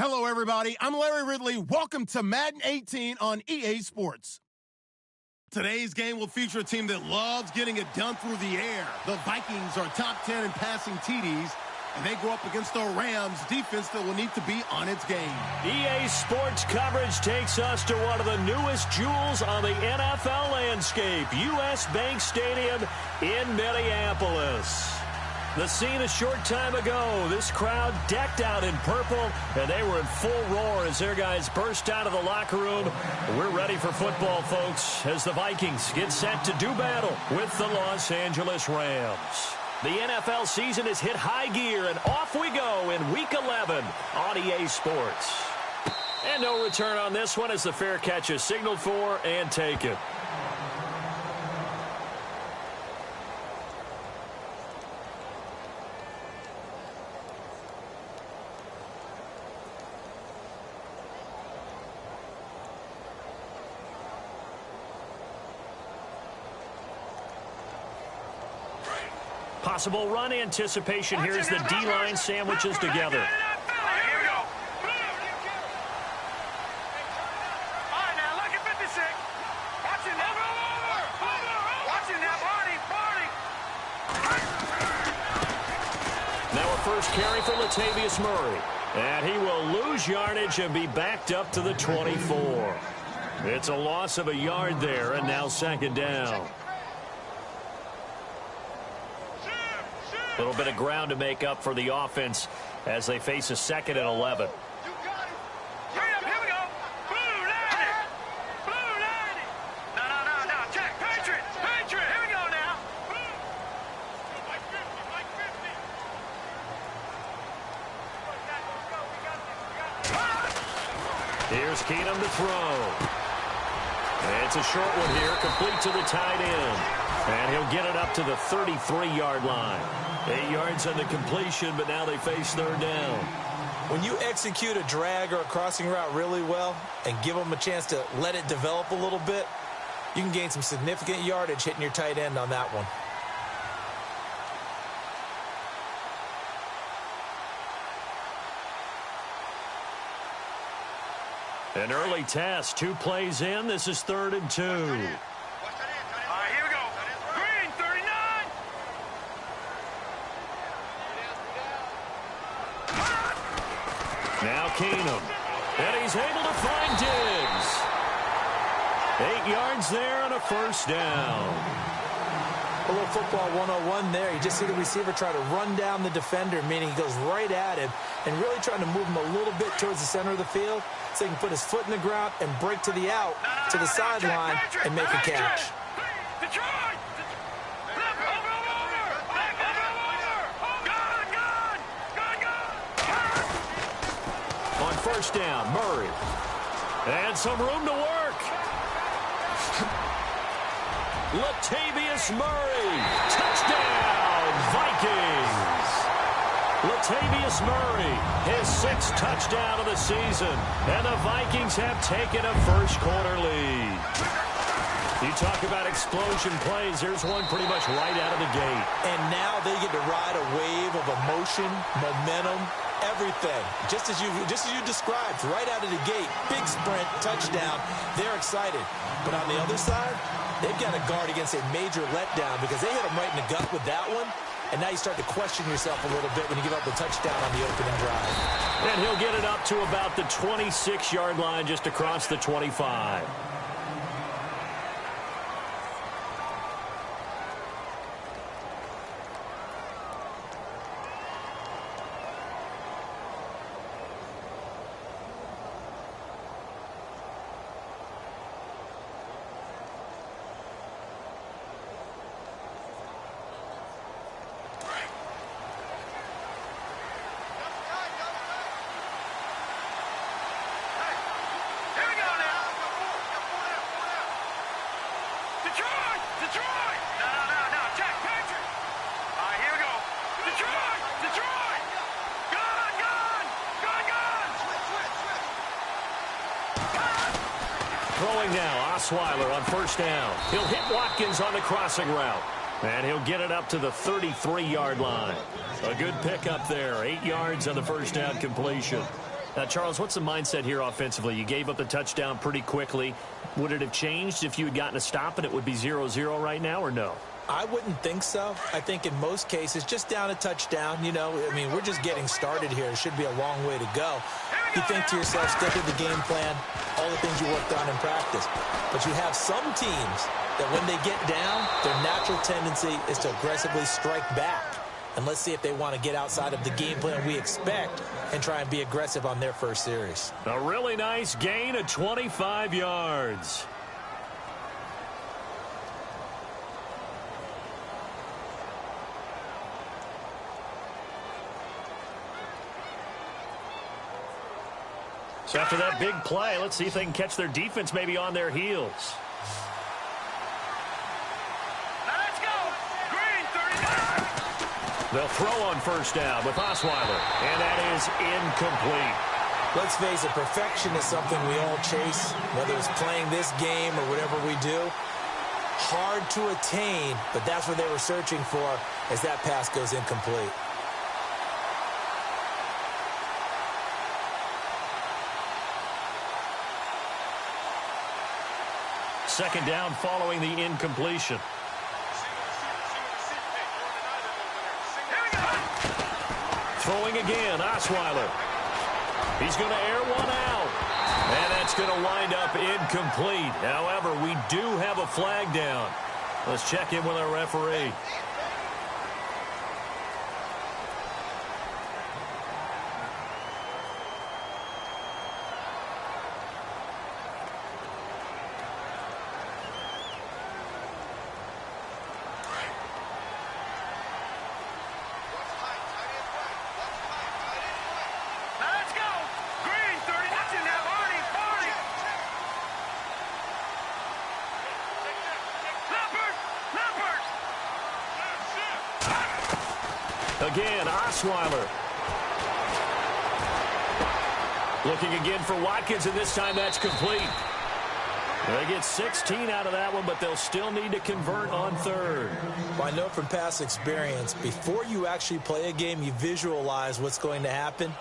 Hello, everybody. I'm Larry Ridley. Welcome to Madden 18 on EA Sports. Today's game will feature a team that loves getting it done through the air. The Vikings are top 10 in passing TDs, and they go up against the Rams defense that will need to be on its game. EA Sports coverage takes us to one of the newest jewels on the NFL landscape, US Bank Stadium in Minneapolis. The scene a short time ago, this crowd decked out in purple, and they were in full roar as their guys burst out of the locker room. We're ready for football, folks, as the Vikings get set to do battle with the Los Angeles Rams. The NFL season has hit high gear, and off we go in Week 11 on EA Sports. And no return on this one as the fair catch is signaled for and taken. Possible run anticipation here as the D-line sandwiches together. Now a first carry for Latavius Murray. And he will lose yardage and be backed up to the 24. It's a loss of a yard there, and now second down. A little bit of ground to make up for the offense as they face a 2nd and 11. Here's Keenum to throw. And it's a short one here, complete to the tight end. And he'll get it up to the 33-yard line. 8 yards on the completion, but now they face third down. When you execute a drag or a crossing route really well and give them a chance to let it develop a little bit, you can gain some significant yardage hitting your tight end on that one. An early test, 2 plays in. This is 3rd and 2. Now Keenum. And he's able to find Diggs. 8 yards there and a first down. A little football 101 there. You just see the receiver try to run down the defender, meaning he goes right at him and really trying to move him a little bit towards the center of the field so he can put his foot in the ground and break to the out, to the sideline, and make a catch. First down, Murray. And some room to work. Latavius Murray. Touchdown, Vikings. Latavius Murray, his 6th touchdown of the season. And the Vikings have taken a first-quarter lead. You talk about explosion plays. There's one pretty much right out of the gate. And now they get to ride a wave of emotion, momentum, everything. Just as you described, right out of the gate, big sprint, touchdown. They're excited. But on the other side, they've got to guard against a major letdown because they hit them right in the gut with that one. And now you start to question yourself a little bit when you give up the touchdown on the opening drive. And he'll get it up to about the 26-yard line just across the 25. Throwing now, Osweiler on first down. He'll hit Watkins on the crossing route. And he'll get it up to the 33-yard line. A good pickup there. 8 yards on the first down completion. Charles, what's the mindset here offensively? You gave up the touchdown pretty quickly. Would it have changed if you had gotten a stop and it would be 0-0 right now, or no? I wouldn't think so. I think in most cases, just down a touchdown, you know, I mean, we're just getting started here. It should be a long way to go. You think to yourself, stick with the game plan, all the things you worked on in practice. But you have some teams that when they get down, their natural tendency is to aggressively strike back. And let's see if they want to get outside of the game plan we expect and try and be aggressive on their first series. A really nice gain of 25 yards. So after that big play, let's see if they can catch their defense maybe on their heels. Let's go. Green, 39. They'll throw on first down with Osweiler, and that is incomplete. Let's face it, perfection is something we all chase, whether it's playing this game or whatever we do. Hard to attain, but that's what they were searching for as that pass goes incomplete. Second down following the incompletion. Throwing again, Osweiler. He's going to air one out. And that's going to wind up incomplete. However, we do have a flag down. Let's check in with our referee. Again, Osweiler. Looking again for Watkins, and this time that's complete. They get 16 out of that one, but they'll still need to convert on third. Well, I know from past experience, before you actually play a game, you visualize what's going to happen.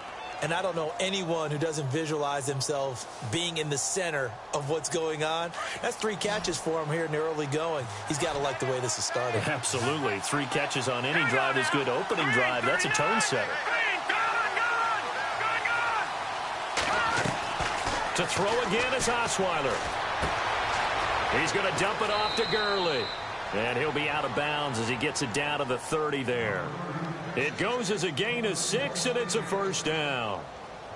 And I don't know anyone who doesn't visualize themselves being in the center of what's going on. That's 3 catches for him here in the early going. He's got to like the way this is starting. Absolutely. 3 catches on any drive is good. Opening drive, that's a tone setter. To throw again is Osweiler. He's going to dump it off to Gurley. And he'll be out of bounds as he gets it down to the 30 there. It goes as a gain of 6, and it's a first down.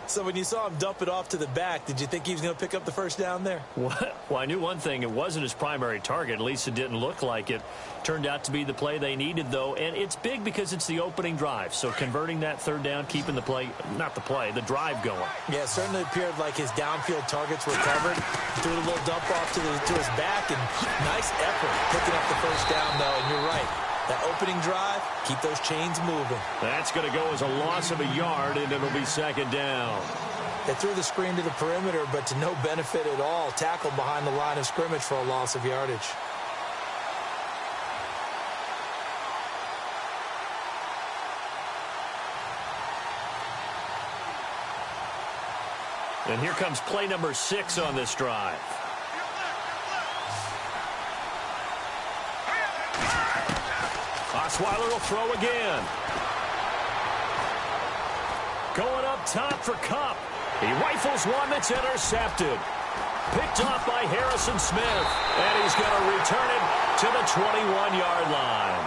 So when you saw him dump it off to the back, did you think he was going to pick up the first down there? What? Well, I knew one thing. It wasn't his primary target. At least it didn't look like it. Turned out to be the play they needed, though. And it's big because it's the opening drive. So converting that third down, keeping the play, not the play, the drive going. Yeah, it certainly appeared like his downfield targets were covered. Threw a little dump off to his back, and nice effort picking up the first down, though. And you're right. That opening drive, keep those chains moving. That's going to go as a loss of a yard, and it'll be second down. They threw the screen to the perimeter, but to no benefit at all. Tackled behind the line of scrimmage for a loss of yardage. And here comes play number 6 on this drive. Osweiler will throw again. Going up top for Kupp. He rifles one that's intercepted. Picked off by Harrison Smith. And he's going to return it to the 21-yard line.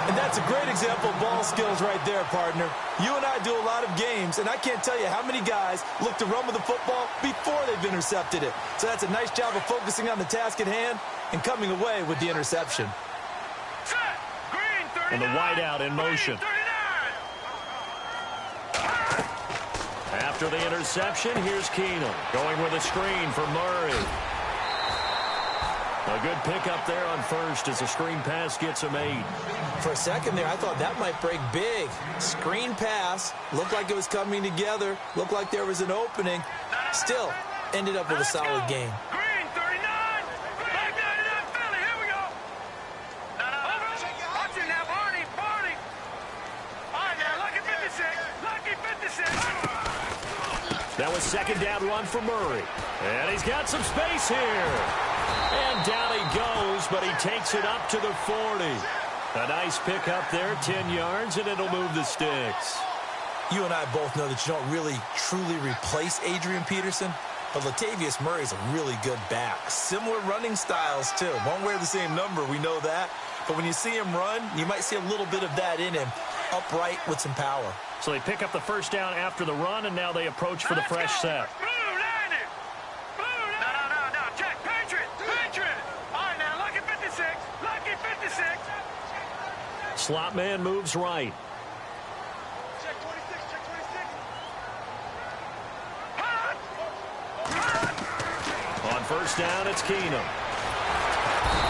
And that's a great example of ball skills right there, partner. You and I do a lot of games, and I can't tell you how many guys look to run with the football before they've intercepted it. So that's a nice job of focusing on the task at hand and coming away with the interception. And the wideout in motion. After the interception, here's Keenum going with a screen for Murray. A good pickup there on first as the screen pass gets him 8. For a second there, I thought that might break big. Screen pass, looked like it was coming together, looked like there was an opening. Still, ended up with a solid game. That was second down run for Murray. And he's got some space here. And down he goes, but he takes it up to the 40. A nice pick up there, 10 yards, and it'll move the sticks. You and I both know that you don't really truly replace Adrian Peterson, but Latavius Murray's a really good back. Similar running styles, too. Won't wear the same number, we know that. But when you see him run, you might see a little bit of that in him, upright with some power. So they pick up the first down after the run, and now they approach for the fresh set. No, check, Patriot. All right, now, lucky 56. Slot man moves right. Check 26. On first down, it's Keenum.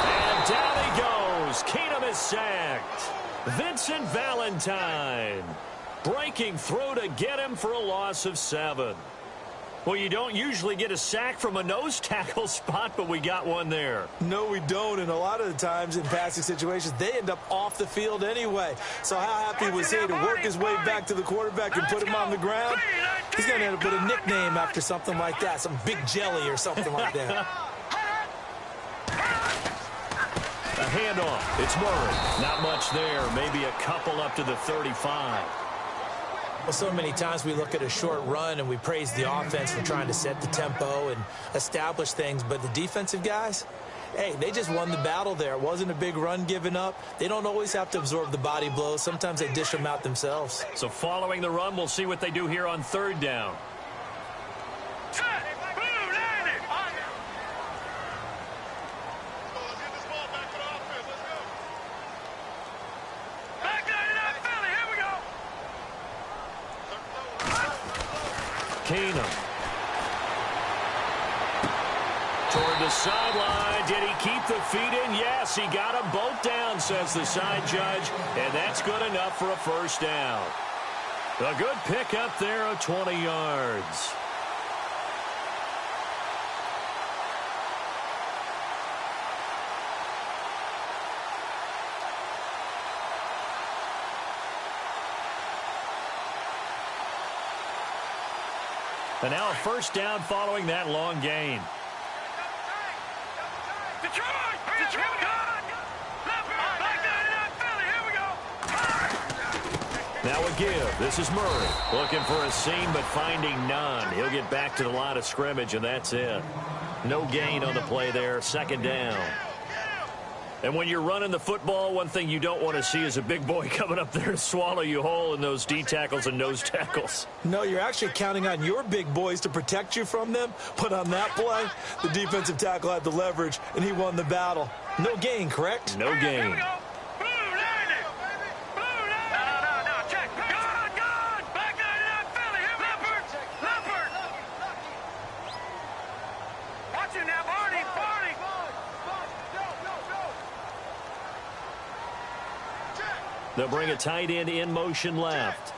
And down he goes. Keenum is sacked. Vincent Valentine breaking through to get him for a loss of 7. Well, you don't usually get a sack from a nose tackle spot, but we got one there. No, we don't, and a lot of the times in passing situations, they end up off the field anyway. So how happy was he to work his way back to the quarterback and put him on the ground? He's going to end up with a nickname after something like that, some Big Jelly or something like that. A handoff. It's Murray. Not much there. Maybe a couple up to the 35. Well, so many times we look at a short run and we praise the offense for trying to set the tempo and establish things, but the defensive guys, hey, they just won the battle there. It wasn't a big run given up. They don't always have to absorb the body blows. Sometimes they dish them out themselves. So following the run, we'll see what they do here on third down. Keenum. Toward the sideline. Did he keep the feet in? Yes, he got them both down, says the side judge. And that's good enough for a first down. A good pickup there of 20 yards. And now a first down following that long gain. Now a give. This is Murray. Looking for a seam, but finding none. He'll get back to the line of scrimmage, and that's it. No gain on the play there. Second down. And when you're running the football, one thing you don't want to see is a big boy coming up there to swallow you whole in those D tackles and nose tackles. No, you're actually counting on your big boys to protect you from them. But on that play, the defensive tackle had the leverage, and he won the battle. No gain, correct? No gain. They'll bring a tight end in motion left.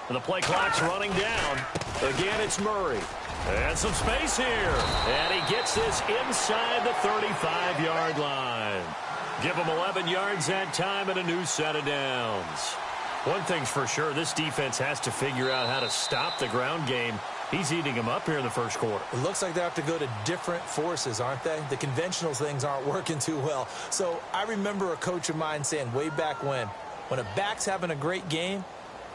And the play clock's running down. Again, it's Murray. And some space here. And he gets this inside the 35-yard line. Give him 11 yards that time and a new set of downs. One thing's for sure, this defense has to figure out how to stop the ground game. He's eating them up here in the first quarter. It looks like they have to go to different forces, aren't they? The conventional things aren't working too well. So I remember a coach of mine saying way back when a back's having a great game,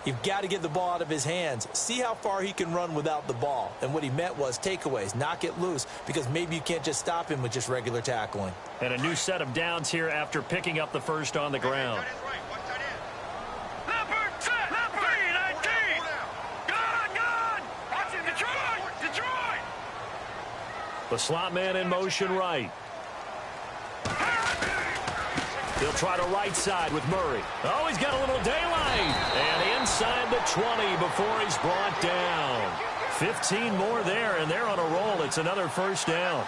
you've got to get the ball out of his hands. See how far he can run without the ball. And what he meant was takeaways, knock it loose, because maybe you can't just stop him with just regular tackling. And a new set of downs here after picking up the first on the ground. The slot man in motion right. They'll try to right side with Murray. Oh, he's got a little daylight. And inside the 20 before he's brought down. 15 more there, and they're on a roll. It's another first down.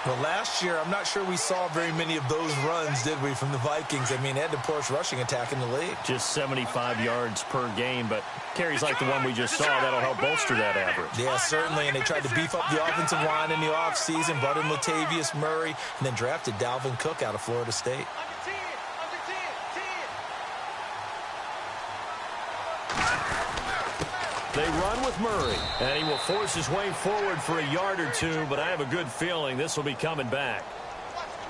Well, last year, I'm not sure we saw very many of those runs, did we, from the Vikings? I mean, they had the poorest rushing attack in the league. Just 75 yards per game, but carries like the one we just saw, that'll help bolster that average. Yeah, certainly, and they tried to beef up the offensive line in the offseason, brought in Latavius Murray, and then drafted Dalvin Cook out of Florida State. They run with Murray, and he will force his way forward for a yard or two, but I have a good feeling this will be coming back.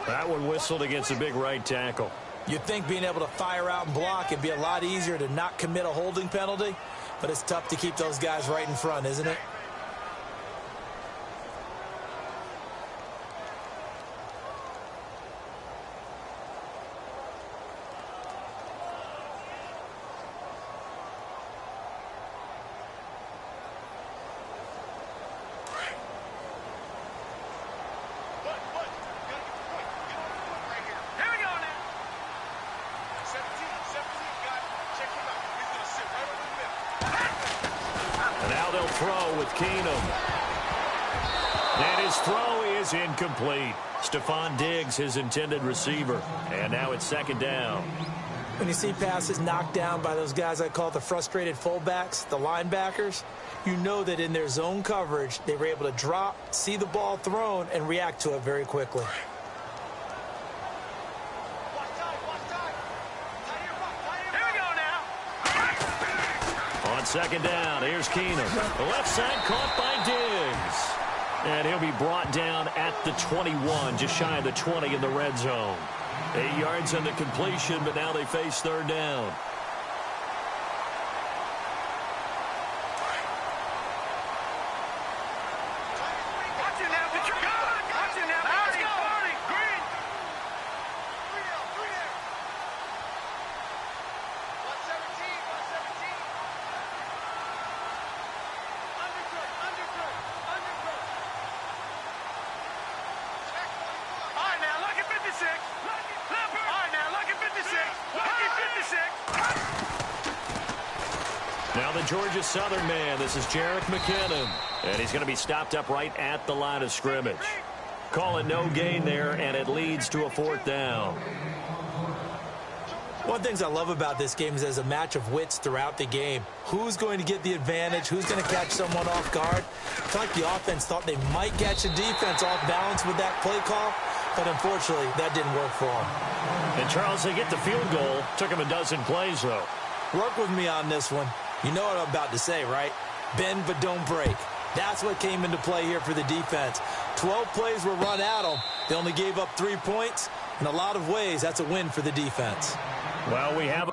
That one whistled against a big right tackle. You'd think being able to fire out and block it'd be a lot easier to not commit a holding penalty, but it's tough to keep those guys right in front, isn't it? Throw with Keenum. And his throw is incomplete. Stephon Diggs, his intended receiver. And now it's second down. When you see passes knocked down by those guys I call the frustrated fullbacks, the linebackers, you know that in their zone coverage, they were able to drop, see the ball thrown, and react to it very quickly. Second down, here's Keenum. The left side caught by Diggs. And he'll be brought down at the 21, just shy of the 20 in the red zone. 8 yards on the completion, but now they face third down. Now the Georgia Southern man, this is Jerick McKinnon. And he's going to be stopped up right at the line of scrimmage. Call it no gain there, and it leads to a fourth down. One of the things I love about this game is there's a match of wits throughout the game. Who's going to get the advantage? Who's going to catch someone off guard? I feel like the offense thought they might catch the defense off balance with that play call, but unfortunately, that didn't work for them. And, Charles, they get the field goal. Took them a dozen plays, though. Work with me on this one. You know what I'm about to say, right? Bend but don't break. That's what came into play here for the defense. 12 plays were run at them. They only gave up 3 points. In a lot of ways, that's a win for the defense. Well, we have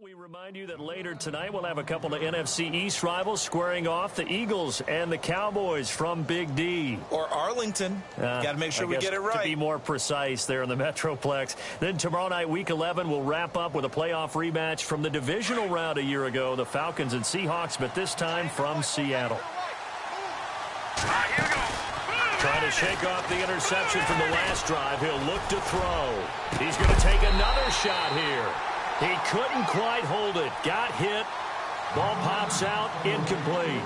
we remind you that later tonight we'll have a couple of NFC East rivals squaring off, the Eagles and the Cowboys from Big D. Or Arlington. Got to make sure we get it right. To be more precise there in the Metroplex. Then tomorrow night, Week 11, we'll wrap up with a playoff rematch from the divisional round a year ago, the Falcons and Seahawks, but this time from Seattle. Trying to shake off the interception from the last drive. He'll look to throw. He's going to take another shot here. He couldn't quite hold it. Got hit. Ball pops out. Incomplete.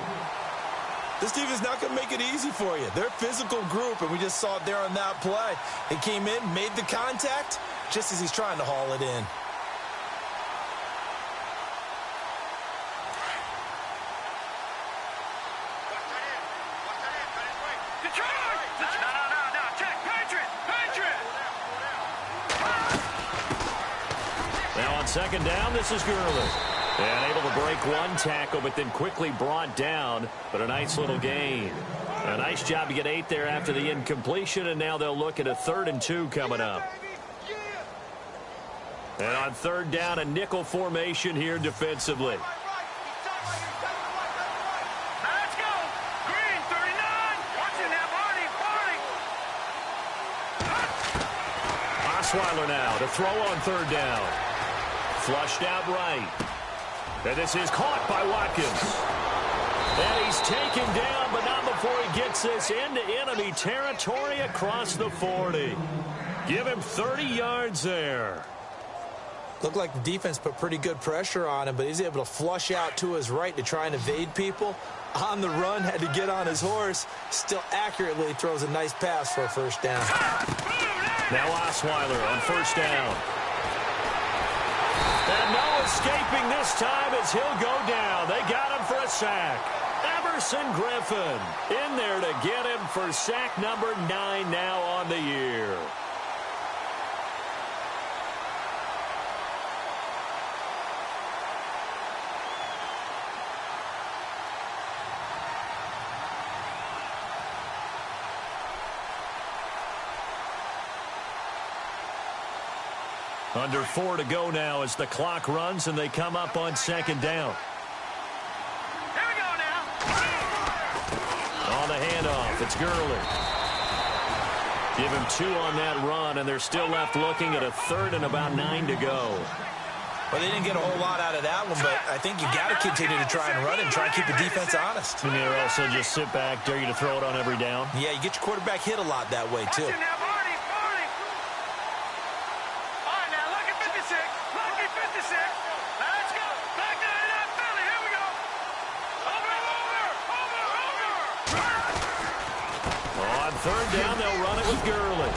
This team is not going to make it easy for you. They're a physical group, and we just saw it there on that play. They came in, made the contact, just as he's trying to haul it in. Second down, this is Gurley. And able to break one tackle, but then quickly brought down. But a nice little gain. A nice job to get 8 there after the incompletion, and now they'll look at a 3rd and 2 coming up. And on third down, a nickel formation here defensively. Let's go. Green, 39. Watching that Barney. Osweiler now to throw on third down. Flushed out right. And this is caught by Watkins. And he's taken down, but not before he gets this into enemy territory across the 40. Give him 30 yards there. Looked like the defense put pretty good pressure on him, but he's able to flush out to his right to try and evade people. On the run, had to get on his horse. Still accurately throws a nice pass for a first down. Now Osweiler on first down. And no escaping this time as he'll go down. They got him for a sack. Everson Griffin in there to get him for sack number 9 now on the year. Under 4 to go now as the clock runs and they come up on second down. Here we go now. On the handoff, it's Gurley. Give him 2 on that run, and they're still left looking at a third and about 9 to go. Well, they didn't get a whole lot out of that one, but I think you got to continue to try and run and try and keep the defense honest. And they're also just sit back, dare you to throw it on every down. Yeah, you get your quarterback hit a lot that way, too. Watch it now, Barney. All right, now, lucky 56. Lucky 56. Let's go. Back to the Philly. Here we go. Over. On third down, they'll run it with Gurley.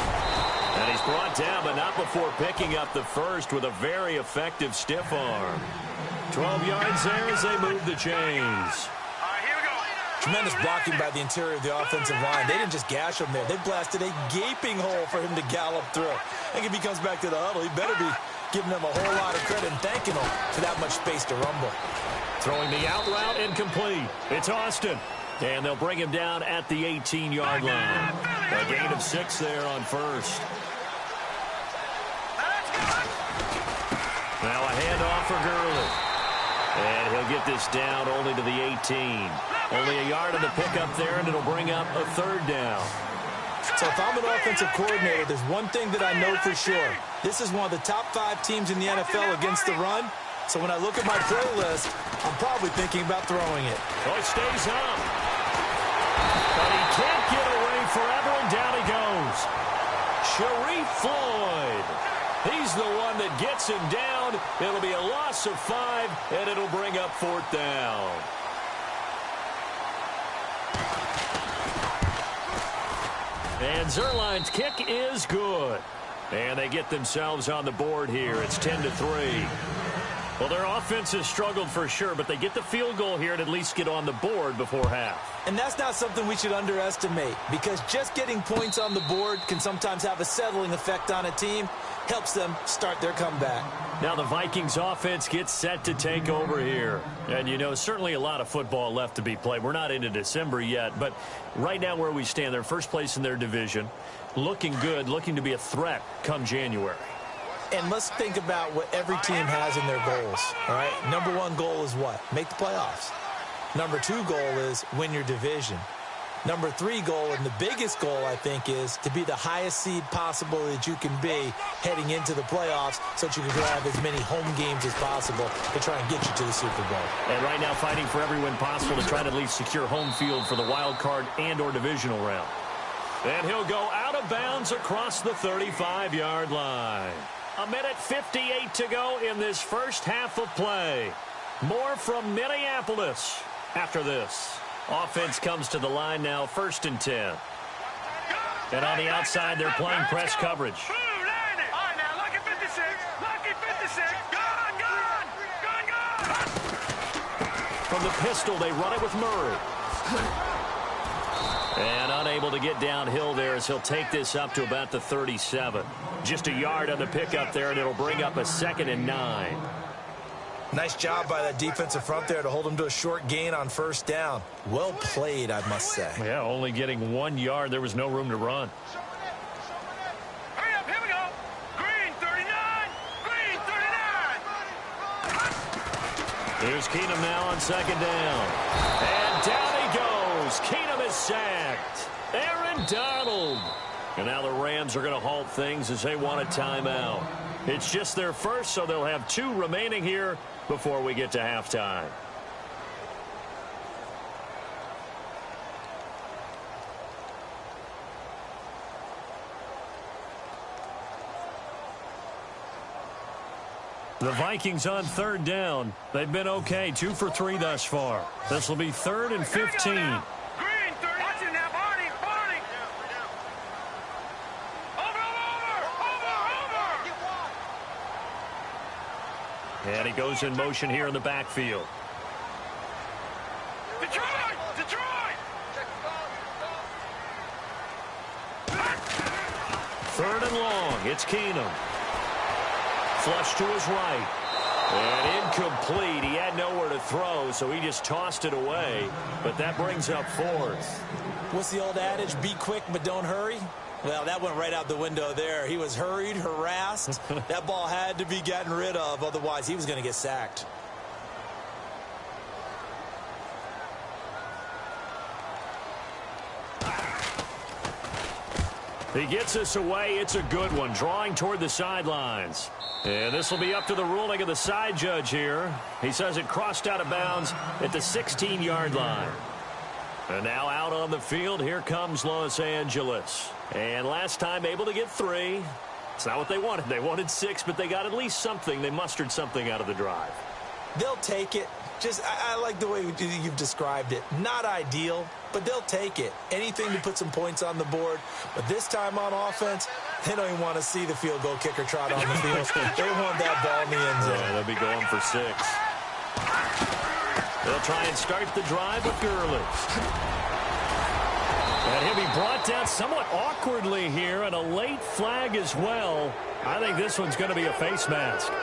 And he's brought down, but not before picking up the first with a very effective stiff arm. 12 yards there as they move the chains. All right, here we go. Tremendous blocking by the interior of the offensive line. They didn't just gash him there. They blasted a gaping hole for him to gallop through. I think if he comes back to the huddle, he better be giving them a whole lot of credit and thanking them for that much space to rumble. Throwing the out route incomplete. It's Austin. And they'll bring him down at the 18-yard line. A gain of 6 there on first. Now a handoff for Gurley. And he'll get this down only to the 18. Only a yard on the pickup there, and it'll bring up a third down. So if I'm an offensive coordinator, there's one thing that I know for sure. This is one of the top 5 teams in the NFL against the run. So when I look at my playlist, I'm probably thinking about throwing it. Oh, it stays up. But he can't get away forever, and down he goes. Sharif Floyd. He's the one that gets him down. It'll be a loss of 5, and it'll bring up 4th down. And Zerline's kick is good. And they get themselves on the board here. It's 10-3. Well, their offense has struggled for sure, but they get the field goal here and at least get on the board before half. And that's not something we should underestimate, because just getting points on the board can sometimes have a settling effect on a team. Helps them start their comeback. Now the Vikings offense gets set to take over here. And, you know, certainly a lot of football left to be played. We're not into December yet, but right now where we stand, they're first place in their division. Looking good, looking to be a threat come January. And let's think about what every team has in their goals, all right? Number 1 goal is what? Make the playoffs. Number 2 goal is win your division. Number 3 goal, and the biggest goal, I think, is to be the highest seed possible that you can be heading into the playoffs so that you can have as many home games as possible to try and get you to the Super Bowl. And right now fighting for every win possible to try to at least secure home field for the wild card and or divisional round. And he'll go out of bounds across the 35-yard line. 1:58 to go in this first half of play. More from Minneapolis after this. Offense comes to the line now, 1st and 10. And on the outside, they're playing press coverage. All right, now, lucky 56. Lucky 56. Gone. From the pistol, they run it with Murray. And unable to get downhill there as he'll take this up to about the 37. Just a yard on the pickup there, and it'll bring up a 2nd and 9. Nice job by that defensive front there to hold him to a short gain on 1st down. Well played, I must say. Yeah, only getting 1 yard. There was no room to run. Hurry up, here we go. Green 39. Green 39. Here's Keenum now on 2nd down. And down he goes. Keenum is sacked. Aaron Donald. And now the Rams are going to halt things as they want a timeout. It's just their first, so they'll have 2 remaining here before we get to halftime. The Vikings on 3rd down. They've been okay, 2 for 3 thus far. This will be 3rd and 15. Green 30. Watch it now, Barney. Over. And he goes in motion here in the backfield. Detroit! Detroit! Third and long. It's Keenum. Flush to his right. And incomplete. He had nowhere to throw, so he just tossed it away. But that brings up fourth. What's the old adage? Be quick, but don't hurry. Well, that went right out the window there. He was hurried, harassed. That ball had to be gotten rid of. Otherwise, he was going to get sacked. He gets us away. It's a good one. Drawing toward the sidelines. And this will be up to the ruling of the side judge here. He says it crossed out of bounds at the 16-yard line. And now out on the field, here comes Los Angeles. And last time able to get 3. It's not what they wanted. They wanted 6, but they got at least something. They mustered something out of the drive. They'll take it. I like the way you've described it. Not ideal, but they'll take it. Anything to put some points on the board. But this time on offense, they don't even want to see the field goal kicker trot on the field. They want that ball in the end zone. Yeah, they'll be going for 6. They'll try and start the drive with Gurley. And he'll be brought down somewhat awkwardly here, and a late flag as well. I think this one's going to be a face mask.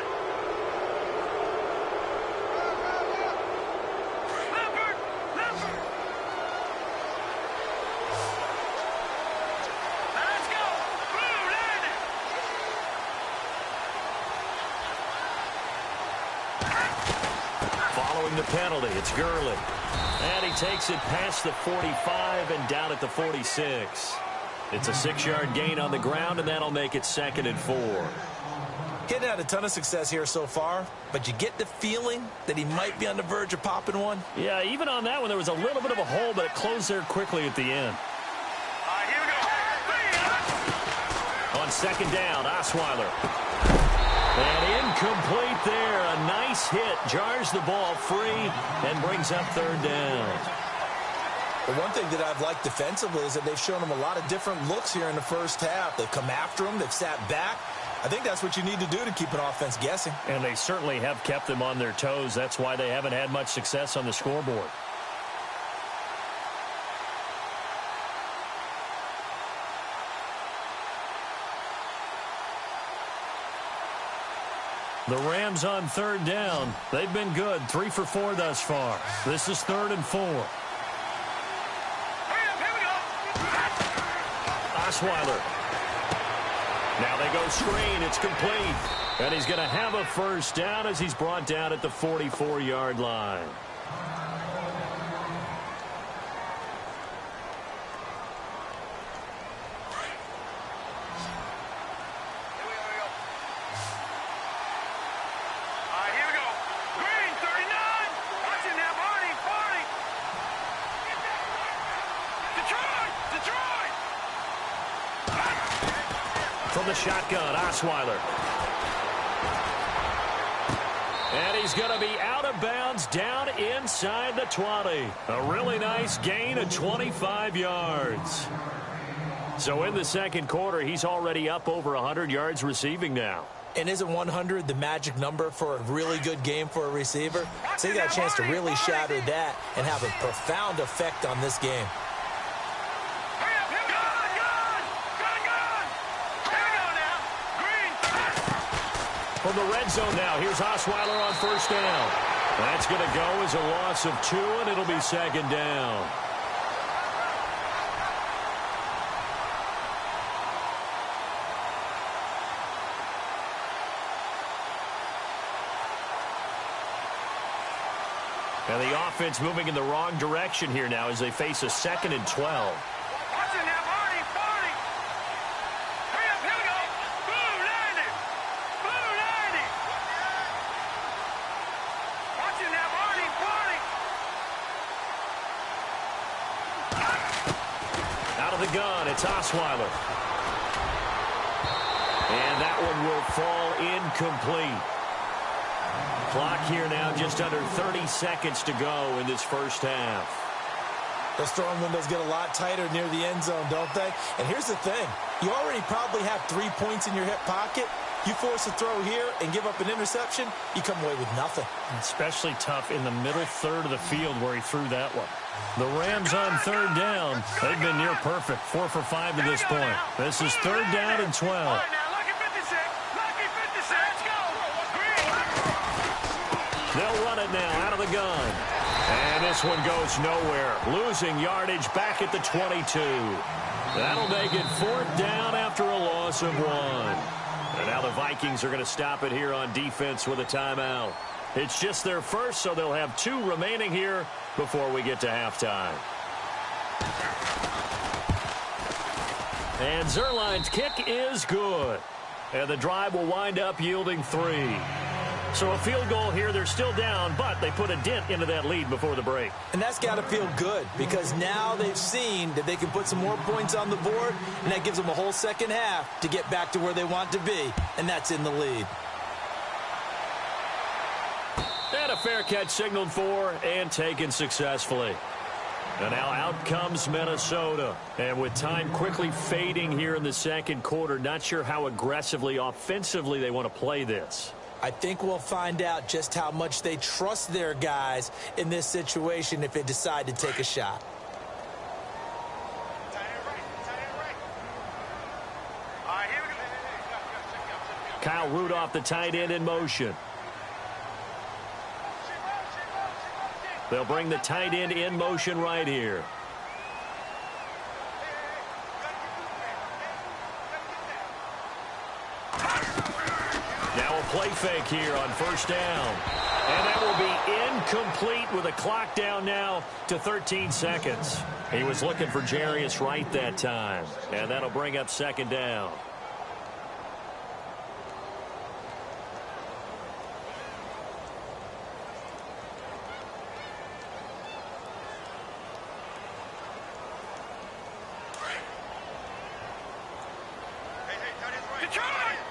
The penalty, it's Gurley. And he takes it past the 45 and down at the 46. It's a 6-yard gain on the ground, and that'll make it 2nd and 4. Getting had a ton of success here so far, but you get the feeling that he might be on the verge of popping one. Yeah, even on that one, there was a little bit of a hole, but it closed there quickly at the end. Here we go. On 2nd down, Osweiler. And incomplete there. A nice hit. Jars the ball free and brings up 3rd down. The one thing that I've liked defensively is that they've shown him a lot of different looks here in the first half. They've come after him. They've sat back. I think that's what you need to do to keep an offense guessing. And they certainly have kept them on their toes. That's why they haven't had much success on the scoreboard. The Rams on 3rd down. They've been good. 3 for 4 thus far. This is 3rd and 4. Osweiler. Now they go screen. It's complete. And he's going to have a first down as he's brought down at the 44-yard line. From the shotgun, Osweiler. And he's going to be out of bounds down inside the 20. A really nice gain of 25 yards. So in the second quarter, he's already up over 100 yards receiving now. And isn't 100 the magic number for a really good game for a receiver? So he got a chance to really shatter that and have a profound effect on this game. From the red zone now, here's Osweiler on 1st down. That's going to go as a loss of 2, and it'll be 2nd down. And the offense moving in the wrong direction here now as they face a 2nd and 12. Gun, it's Osweiler. And that one will fall incomplete. Clock here now just under 30 seconds to go in this first half. Those throwing windows get a lot tighter near the end zone, don't they? And here's the thing. You already probably have 3 points in your hip pocket. You force a throw here and give up an interception, you come away with nothing. Especially tough in the middle third of the field where he threw that one. The Rams on third down. They've been near perfect, 4 for 5 to this point. This is third down and 12. They'll run it now out of the gun. And this one goes nowhere. Losing yardage back at the 22. That'll make it fourth down after a loss of 1. And now the Vikings are going to stop it here on defense with a timeout. It's just their first, so they'll have 2 remaining here before we get to halftime. And Zerline's kick is good. And the drive will wind up yielding 3. So a field goal here, they're still down, but they put a dent into that lead before the break. And that's got to feel good because now they've seen that they can put some more points on the board, and that gives them a whole second half to get back to where they want to be, and that's in the lead. And a fair catch signaled for and taken successfully. And now out comes Minnesota. And with time quickly fading here in the second quarter, not sure how aggressively, offensively they want to play this. I think we'll find out just how much they trust their guys in this situation if they decide to take a shot. Kyle Rudolph, the tight end, in motion. They'll bring the tight end in motion right here. Now a play fake here on first down. And that will be incomplete with a clock down now to 13 seconds. He was looking for Jarius Wright that time. And that'll bring up second down.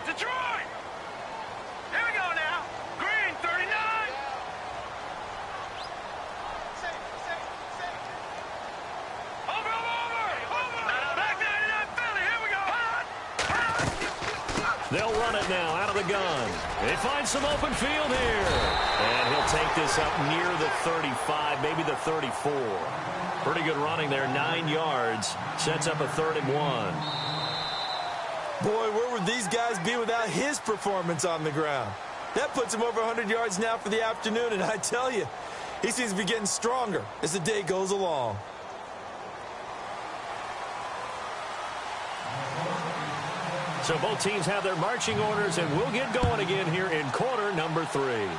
Detroit! Here we go now. Green, 39. Over. Back 99, Philly. Here we go. They'll run it now out of the gun. They find some open field here. And he'll take this up near the 35, maybe the 34. Pretty good running there, 9 yards. Sets up a 3rd and 1. Boy, where would these guys be without his performance on the ground? That puts him over 100 yards now for the afternoon, and I tell you, he seems to be getting stronger as the day goes along. So both teams have their marching orders, and we'll get going again here in quarter number 3.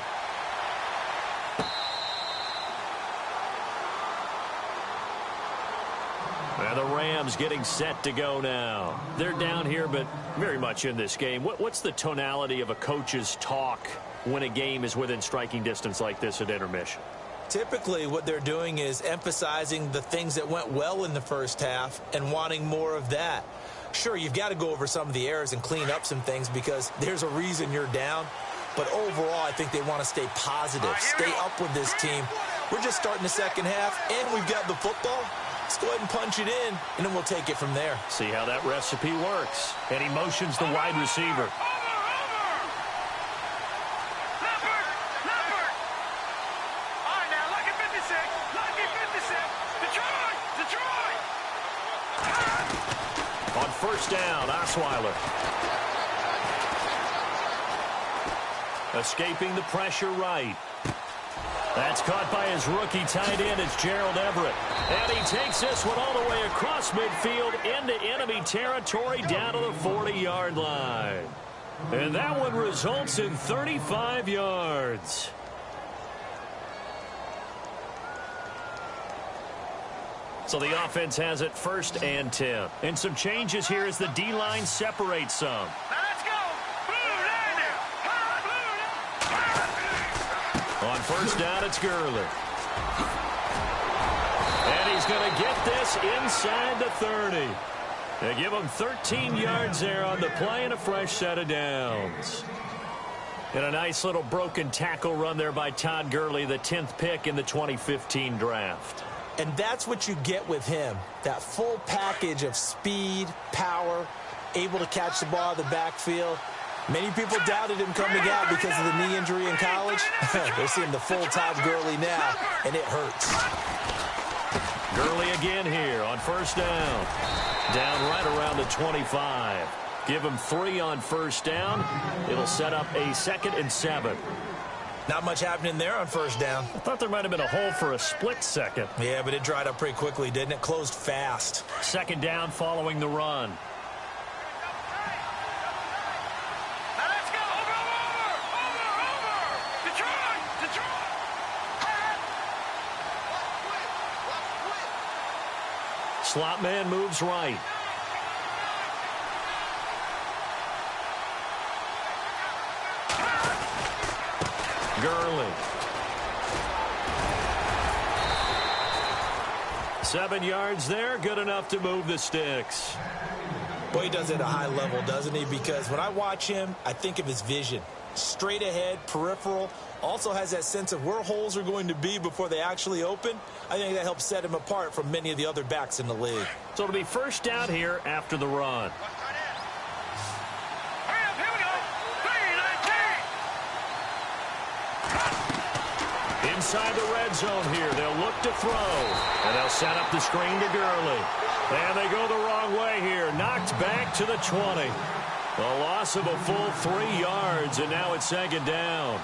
And the Rams getting set to go now. They're down here, but very much in this game. What's the tonality of a coach's talk when a game is within striking distance like this at intermission? Typically, what they're doing is emphasizing the things that went well in the first half and wanting more of that. Sure, you've got to go over some of the errors and clean up some things because there's a reason you're down. But overall, I think they want to stay positive, stay up with this team. We're just starting the second half, and we've got the football. Let's go ahead and punch it in, and then we'll take it from there. See how that recipe works. And he motions the wide receiver. Leopard. All right, now, lucky 56. Detroit. On first down, Osweiler. Escaping the pressure right. That's caught by his rookie tight end. It's Gerald Everett. And he takes this one all the way across midfield into enemy territory down to the 40-yard line. And that one results in 35 yards. So the offense has it 1st and 10. And some changes here as the D-line separates some. Now let's go. On first down, it's Gurley. And he's going to get this inside the 30. They give him 13 yards there on the play and a fresh set of downs. And a nice little broken tackle run there by Todd Gurley, the 10th pick in the 2015 draft. And that's what you get with him, that full package of speed, power, able to catch the ball out of the backfield. Many people doubted him coming out because of the knee injury in college. They're seeing the full-time Gurley now, and it hurts. Gurley again here on first down. Down right around the 25. Give him 3 on first down. It'll set up a 2nd and 7. Not much happening there on first down. I thought there might have been a hole for a split second. Yeah, but it dried up pretty quickly, didn't it? Closed fast. 2nd down following the run. Now let's go. Over. Detroit. Slot man moves right. Gurley. 7 yards there, good enough to move the sticks. Boy, he does it at a high level, doesn't he? Because when I watch him, I think of his vision. Straight ahead, peripheral, also has that sense of where holes are going to be before they actually open. I think that helps set him apart from many of the other backs in the league. So it'll be first down here after the run. Hurry up, here we go. 3-19. Inside the red zone here, they'll look to throw. And they'll set up the screen to Gurley. And they go the wrong way here. Knocked back to the 20. A loss of a full 3 yards, and now it's 2nd down.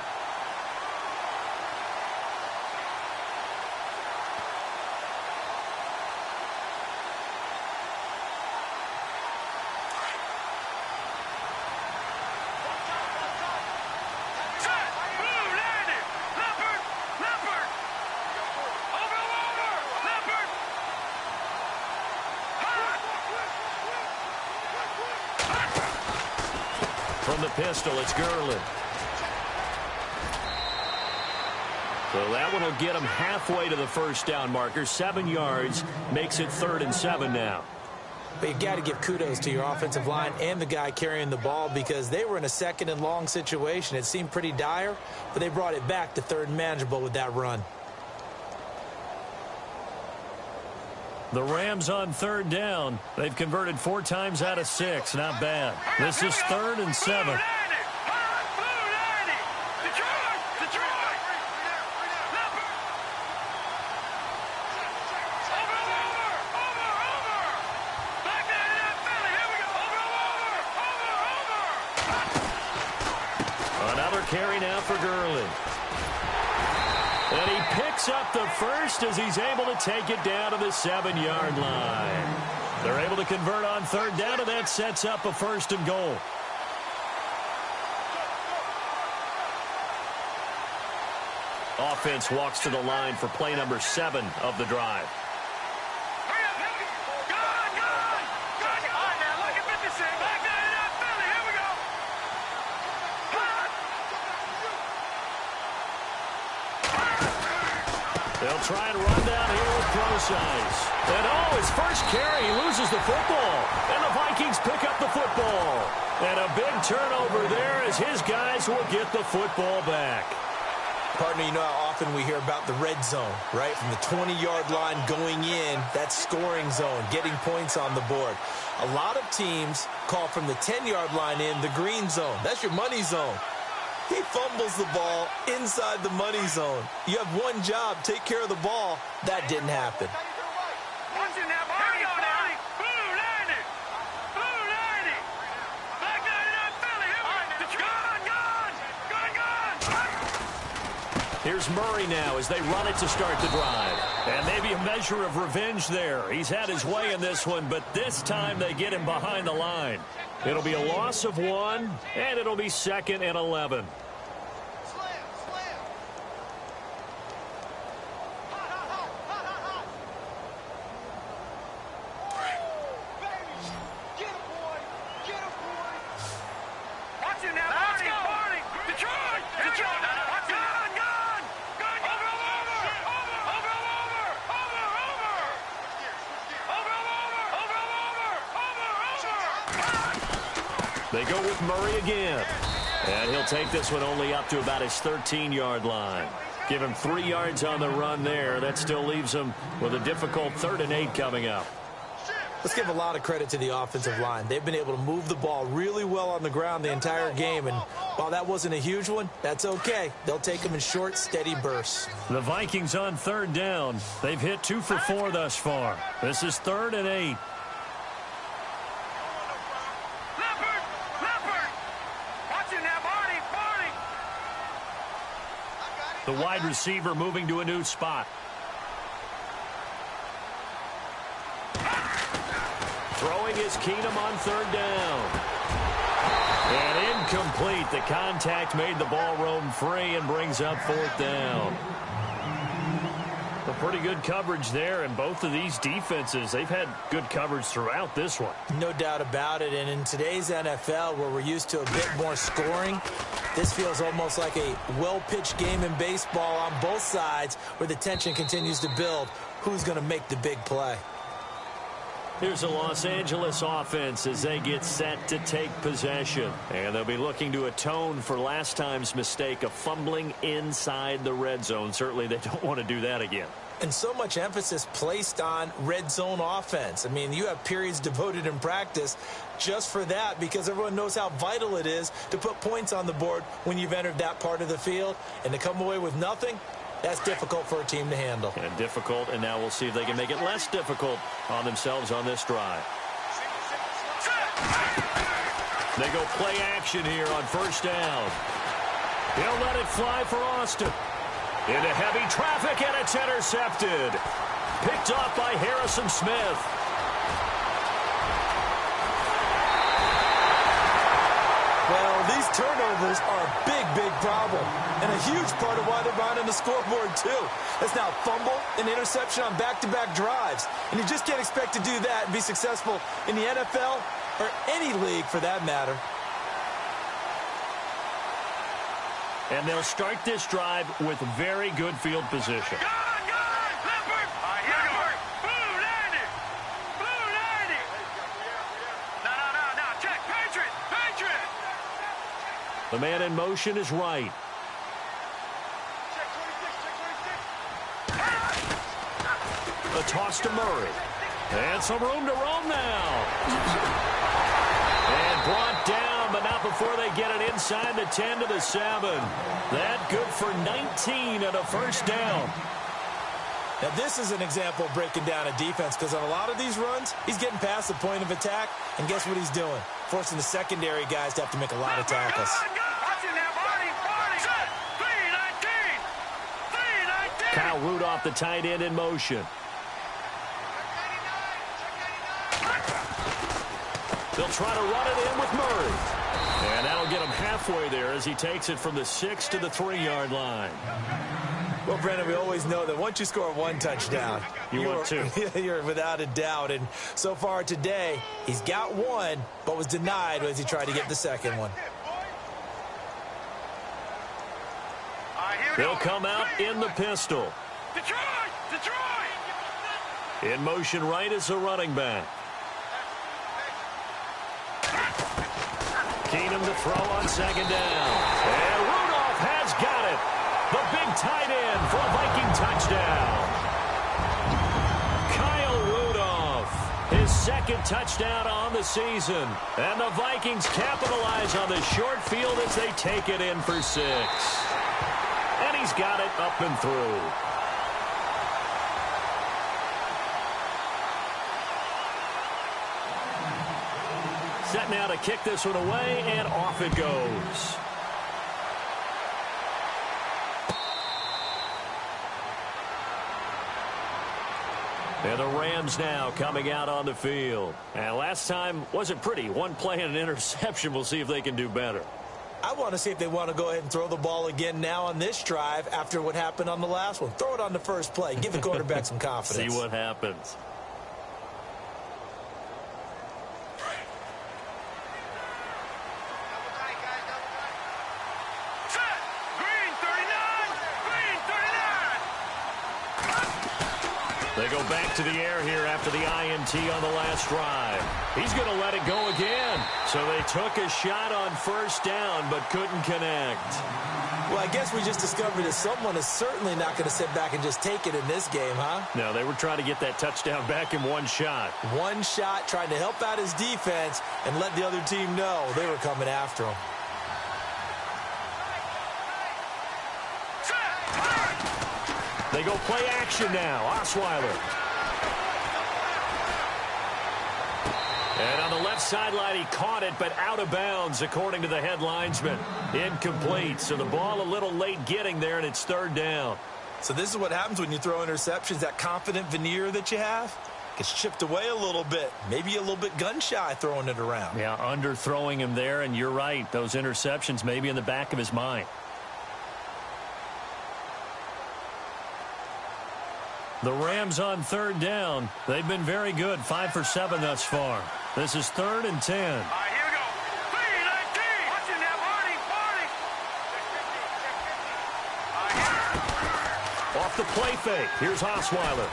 From the pistol, it's Gurley. So that one will get him halfway to the first down marker. 7 yards makes it 3rd and 7 now. But you got to give kudos to your offensive line and the guy carrying the ball because they were in a 2nd and long situation. It seemed pretty dire, but they brought it back to 3rd and manageable with that run. The Rams on 3rd down. They've converted 4 times out of 6. Not bad. This is 3rd and 7. Another carry now for Gurley. And he picks up the first as he's able to take it down to the 7-yard line. They're able to convert on 3rd down, and that sets up a 1st and goal. Offense walks to the line for play number 7 of the drive. They'll try and run down here with Procise. And his first carry, he loses the football. And the Vikings pick up the football. And a big turnover there as his guys will get the football back. Partner, you know how often we hear about the red zone, right? From the 20-yard line going in, that scoring zone, getting points on the board. A lot of teams call from the 10-yard line in the green zone. That's your money zone. He fumbles the ball inside the money zone. You have one job, take care of the ball. That didn't happen. Here's Murray now as they run it to start the drive. And maybe a measure of revenge there. He's had his way in this one, but this time they get him behind the line. It'll be a loss of 1, and it'll be 2nd and 11. They go with Murray again. And he'll take this one only up to about his 13-yard line. Give him 3 yards on the run there. That still leaves him with a difficult 3rd and 8 coming up. Let's give a lot of credit to the offensive line. They've been able to move the ball really well on the ground the entire game, and while that wasn't a huge one, that's okay. They'll take them in short, steady bursts. The Vikings on third down. They've hit 2 for 4 thus far. This is 3rd and 8. The wide receiver moving to a new spot. Throwing is Keenum on 3rd down. And incomplete. The contact made the ball roam free and brings up 4th down. A pretty good coverage there, and both of these defenses, they've had good coverage throughout this one. No doubt about it, and in today's NFL, where we're used to a bit more scoring, this feels almost like a well-pitched game in baseball on both sides where the tension continues to build. Who's going to make the big play? Here's a Los Angeles offense as they get set to take possession. And they'll be looking to atone for last time's mistake of fumbling inside the red zone. Certainly they don't want to do that again. And so much emphasis placed on red zone offense. I mean, you have periods devoted in practice just for that because everyone knows how vital it is to put points on the board when you've entered that part of the field. And to come away with nothing, that's difficult for a team to handle. And difficult, and now we'll see if they can make it less difficult on themselves on this drive. They go play action here on 1st down. He'll let it fly for Austin. Into heavy traffic, and it's intercepted. Picked off by Harrison Smith. Well, these turnovers are a big, big problem, and a huge part of why they're behind on the scoreboard, too. That's now fumble and interception on back-to-back drives, and you just can't expect to do that and be successful in the NFL or any league for that matter. And they'll start this drive with very good field position. The man in motion is right. A toss to Murray. And some room to roam now. And brought down, but not before they get it inside the 10 to the 7. That good for 19 and a 1st down. Now, this is an example of breaking down a defense because on a lot of these runs, he's getting past the point of attack, and guess what he's doing? Forcing the secondary guys to have to make a lot of tackles. Kyle Rudolph, the tight end, in motion. They'll try to run it in with Murray. And that'll get him halfway there as he takes it from the 6 to the 3-yard line. Well, Brendan, we always know that once you score 1 touchdown, you're 2. You're without a doubt. And so far today, he's got 1, but was denied as he tried to get the 2nd one. They'll come out in the pistol. Detroit! In motion right is a running back. Keenum to throw on 2nd down. And Rudolph has got it. The big tight end for a Viking touchdown. Kyle Rudolph, his 2nd touchdown on the season. And the Vikings capitalize on the short field as they take it in for 6. And he's got it up and through. Set now to kick this one away, and off it goes. And the Rams now coming out on the field. And last time wasn't pretty. 1 play and an interception. We'll see if they can do better. I want to see if they want to go ahead and throw the ball again now on this drive after what happened on the last one. Throw it on the first play. Give the quarterback some confidence. See what happens. They go back to the air here after the INT on the last drive. He's going to let it go again. So they took a shot on first down but couldn't connect. Well, I guess we just discovered that someone is certainly not going to sit back and just take it in this game, huh? No, they were trying to get that touchdown back in one shot. One shot, trying to help out his defense and let the other team know they were coming after him. They go play action now. Osweiler. And on the left sideline, he caught it, but out of bounds, according to the head linesman. Incomplete. So the ball a little late getting there, and it's third down. So this is what happens when you throw interceptions. That confident veneer that you have gets chipped away a little bit. Maybe a little bit gun-shy throwing it around. Yeah, underthrowing him there, and you're right. Those interceptions may be in the back of his mind. The Rams on third down. They've been very good, 5 for 7 thus far. This is 3rd and 10. All right, here we go. 3-19. Watch it now, Marty. Off the play fake. Here's Osweiler.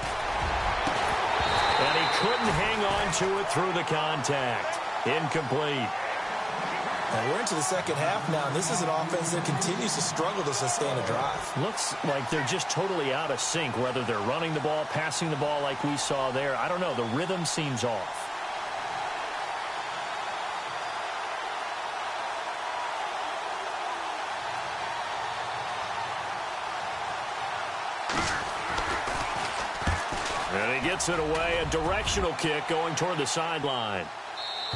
And he couldn't hang on to it through the contact. Incomplete. And we're into the second half now, and this is an offense that continues to struggle to sustain a drive. Looks like they're just totally out of sync, whether they're running the ball, passing the ball like we saw there. I don't know. The rhythm seems off. And he gets it away. A directional kick going toward the sideline.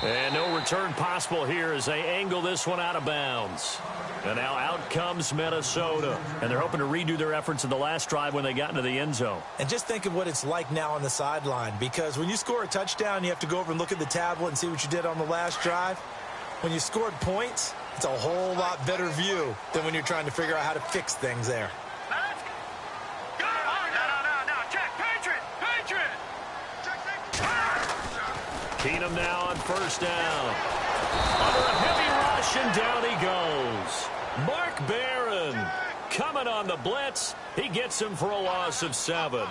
And no return possible here as they angle this one out of bounds. And now out comes Minnesota. And they're hoping to redo their efforts in the last drive when they got into the end zone. And just think of what it's like now on the sideline, because when you score a touchdown, you have to go over and look at the tablet and see what you did on the last drive. When you scored points, it's a whole lot better view than when you're trying to figure out how to fix things there. Let's go. No. Check. Patriot. Keenum now on first down. Under a heavy rush, and down he goes. Mark Barron coming on the blitz. He gets him for a loss of 7.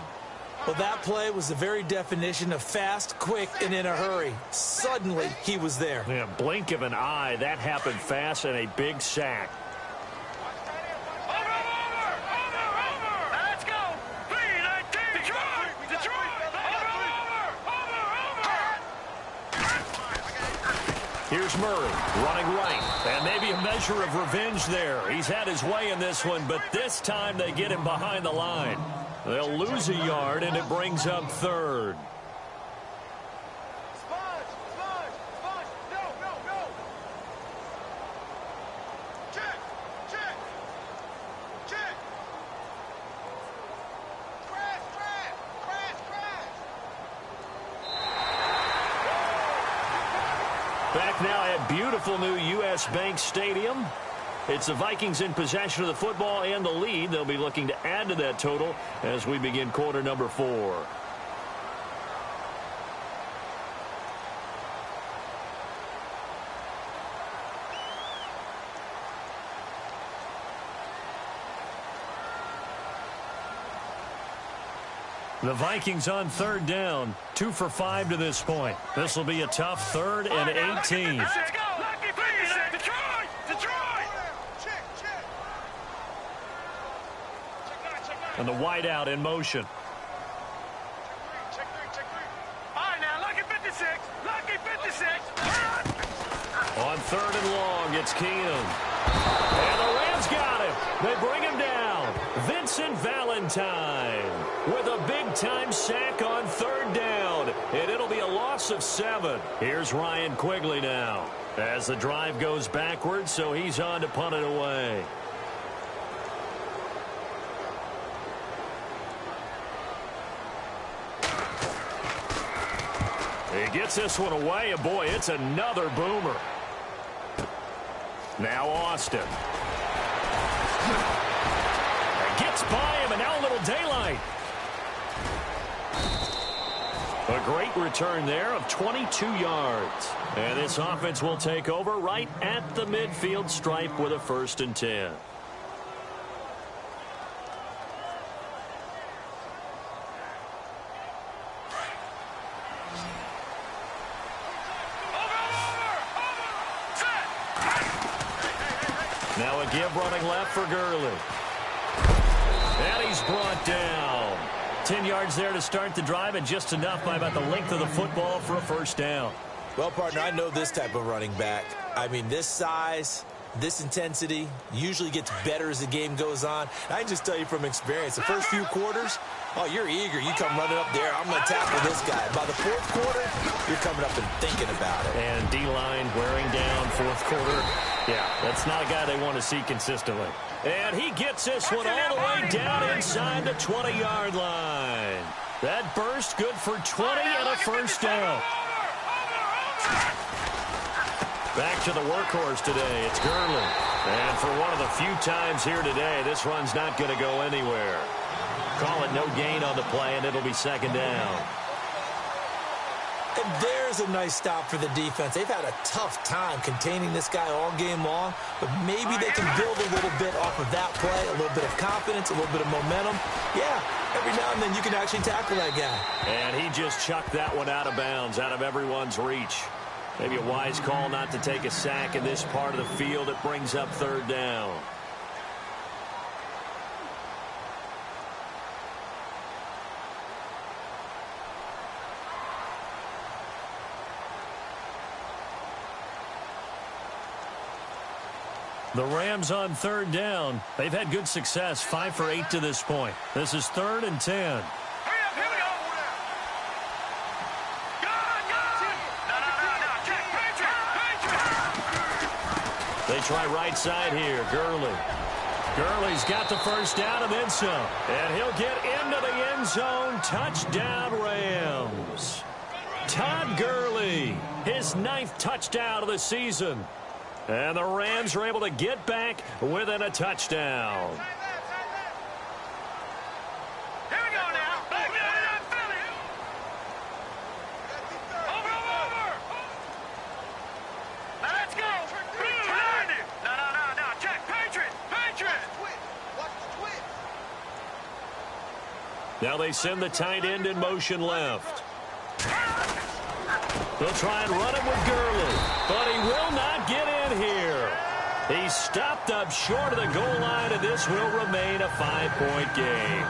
Well, that play was the very definition of fast, quick, and in a hurry. Suddenly, he was there. Yeah, blink of an eye. That happened fast, and a big sack. Over. Let's go. 3-19. Detroit. Over. Here's Murray running right, and maybe a measure of revenge there. He's had his way in this one, but this time they get him behind the line. They'll lose a yard, and it brings up 3rd. No. Check. Crash. Back now at beautiful new U.S. Bank Stadium. It's the Vikings in possession of the football and the lead. They'll be looking to add to that total as we begin quarter number 4. The Vikings on third down, 2 for 5 to this point. This will be a tough 3rd and 18. Let's go. Lucky 56. Detroit. And the wideout in motion. Check three. All right, now, Lucky 56. On 3rd and long, it's Keenum. And the Rams got him. They bring him down. Vincent Valentine with a big-time sack on 3rd down. And it'll be a loss of 7. Here's Ryan Quigley now as the drive goes backwards, so he's on to punt it away. He gets this one away, and boy, it's another boomer. Now Austin. Gets by him, and now a little daylight. A great return there of 22 yards. And this offense will take over right at the midfield stripe with a 1st and 10. Now a give running left for Gurley. And he's brought down. 10 yards there to start the drive, and just enough by about the length of the football for a first down. Well, partner, I know this type of running back. I mean, this size, this intensity usually gets better as the game goes on. I can just tell you from experience, the first few quarters, oh, you're eager. You come running up there, I'm going to tackle this guy. By the fourth quarter, you're coming up and thinking about it. And D-line wearing down fourth quarter. Yeah, that's not a guy they want to see consistently. And he gets this one all the way down inside the 20-yard line. That burst good for 20 and a first down. Back to the workhorse today. It's Gurley. And for one of the few times here today, this run's not going to go anywhere. Call it no gain on the play, and it'll be second down. And there's a nice stop for the defense. They've had a tough time containing this guy all game long, but maybe they can build a little bit off of that play, a little bit of confidence, a little bit of momentum. Yeah, every now and then you can actually tackle that guy. And he just chucked that one out of bounds, out of everyone's reach. Maybe a wise call not to take a sack in this part of the field. It brings up third down. The Rams on third down. They've had good success, 5 for 8 to this point. This is 3rd and 10. Hurry up, here we go. No. Check, Patriot. They try right side here. Gurley. Gurley's got the first down and then some. And he'll get into the end zone. Touchdown, Rams. Todd Gurley, his 9th touchdown of the season. And the Rams are able to get back within a touchdown. Here we go now. Back in Philly. Over. Now let's go. No. Check. Patriot. Watch the twist. Now they send the tight end in motion left. They'll try and run him with Gurley, but he will not get in here. He's stopped up short of the goal line, and this will remain a 5-point game.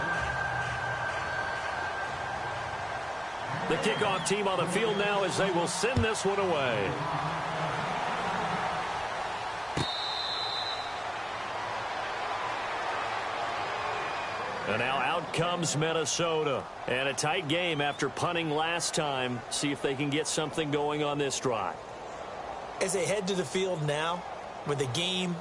The kickoff team on the field now as they will send this one away. And now out comes Minnesota. And a tight game after punting last time. See if they can get something going on this drive. As they head to the field now, with the game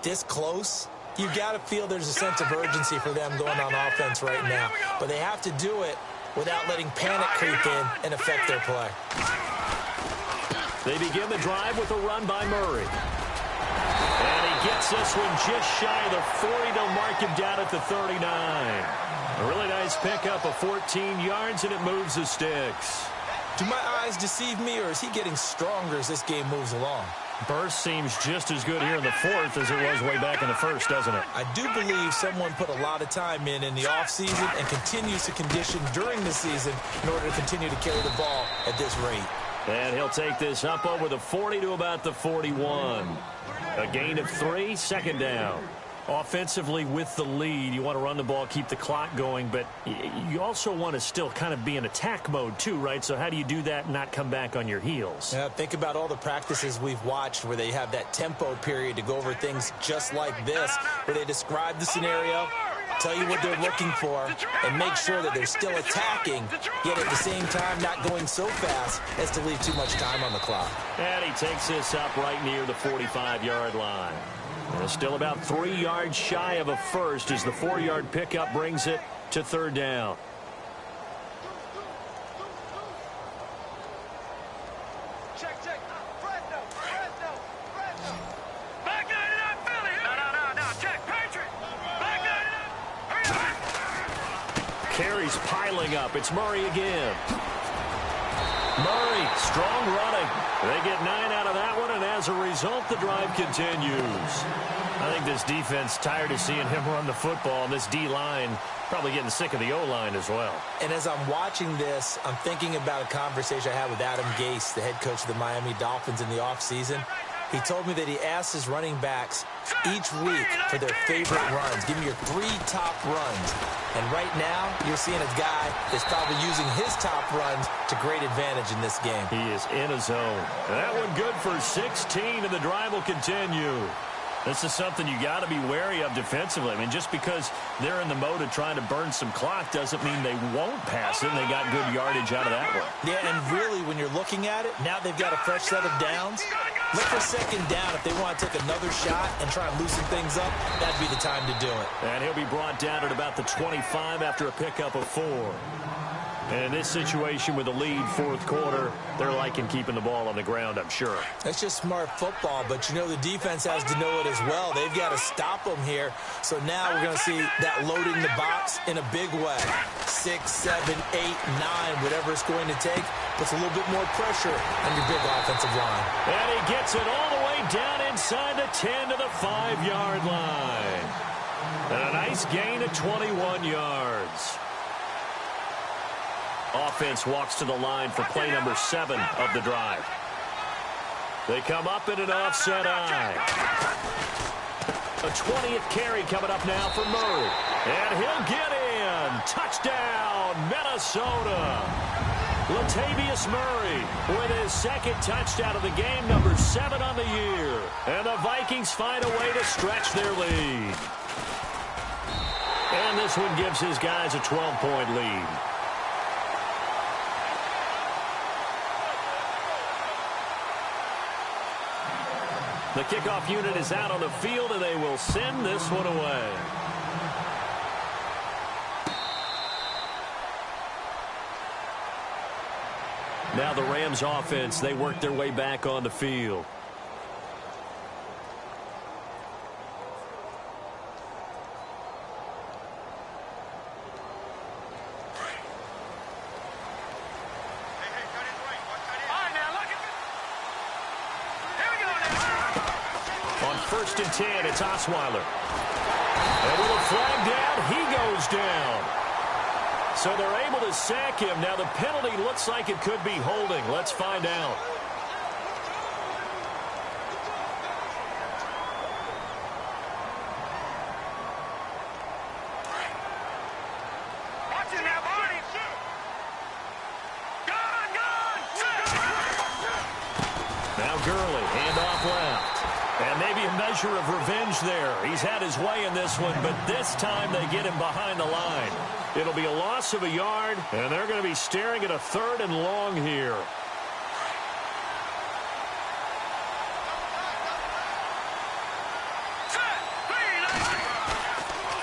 this close, you've got to feel there's a sense of urgency for them going on offense right now. But they have to do it without letting panic creep in and affect their play. They begin the drive with a run by Murray. And he gets this one just shy of the 40 to mark him down at the 39. A really nice pickup of 14 yards, and it moves the sticks. Do my eyes deceive me, or is he getting stronger as this game moves along? Burst seems just as good here in the 4th as it was way back in the 1st, doesn't it? I do believe someone put a lot of time in the offseason and continues to condition during the season in order to continue to carry the ball at this rate. And he'll take this up over the 40 to about the 41. A gain of 3, second down. Offensively with the lead, you want to run the ball, keep the clock going, but you also want to still kind of be in attack mode too, right? So how do you do that and not come back on your heels? Yeah, think about all the practices we've watched where they have that tempo period to go over things just like this, where they describe the scenario, tell you what they're looking for, and make sure that they're still attacking, yet at the same time not going so fast as to leave too much time on the clock. And he takes this up right near the 45-yard line. And still about 3 yards shy of a first as the 4-yard pickup brings it to third down. Check. Fresno. Back in Philly. No. Check. Patriot. Back in. Carries piling up. It's Murray again. Murray, strong running. They get 9 out of that one, and as a result, the drive continues. I think this defense tired of seeing him run the football, and this D-line probably getting sick of the O-line as well. And as I'm watching this, I'm thinking about a conversation I had with Adam Gase, the head coach of the Miami Dolphins in the offseason. He told me that he asked his running backs each week for their favorite runs. Give me your 3 top runs. And right now, you're seeing a guy that's probably using his top runs to great advantage in this game. He is in a zone. That one good for 16, and the drive will continue. This is something you got to be wary of defensively. I mean, just because they're in the mode of trying to burn some clock doesn't mean they won't pass it, and they got good yardage out of that one. Yeah, and really, when you're looking at it, now they've got a fresh set of downs. Look for second down if they want to take another shot and try and loosen things up. That'd be the time to do it. And he'll be brought down at about the 25 after a pickup of 4. And in this situation with the lead fourth quarter, they're liking keeping the ball on the ground, I'm sure. That's just smart football, but you know the defense has to know it as well. They've got to stop them here. So now we're going to see that loading the box in a big way. 6, 7, 8, 9, whatever it's going to take, puts a little bit more pressure on your big offensive line. And he gets it all the way down inside the 10 to the 5-yard line. And a nice gain of 21 yards. Offense walks to the line for play number 7 of the drive. They come up in an offset eye. A 20th carry coming up now for Murray. And he'll get in. Touchdown, Minnesota. Latavius Murray with his second touchdown of the game, number 7 on the year. And the Vikings find a way to stretch their lead. And this one gives his guys a 12-point lead. The kickoff unit is out on the field, and they will send this one away. Now the Rams offense, they work their way back on the field. First and 10, it's Osweiler. And with a flag down, he goes down. So they're able to sack him. Now the penalty looks like it could be holding. Let's find out. Watch it now, Barney. Gone. Now Gurley, handoff left. And maybe a measure of revenge there. He's had his way in this one, but this time they get him behind the line. It'll be a loss of a yard, and they're going to be staring at a 3rd and long here.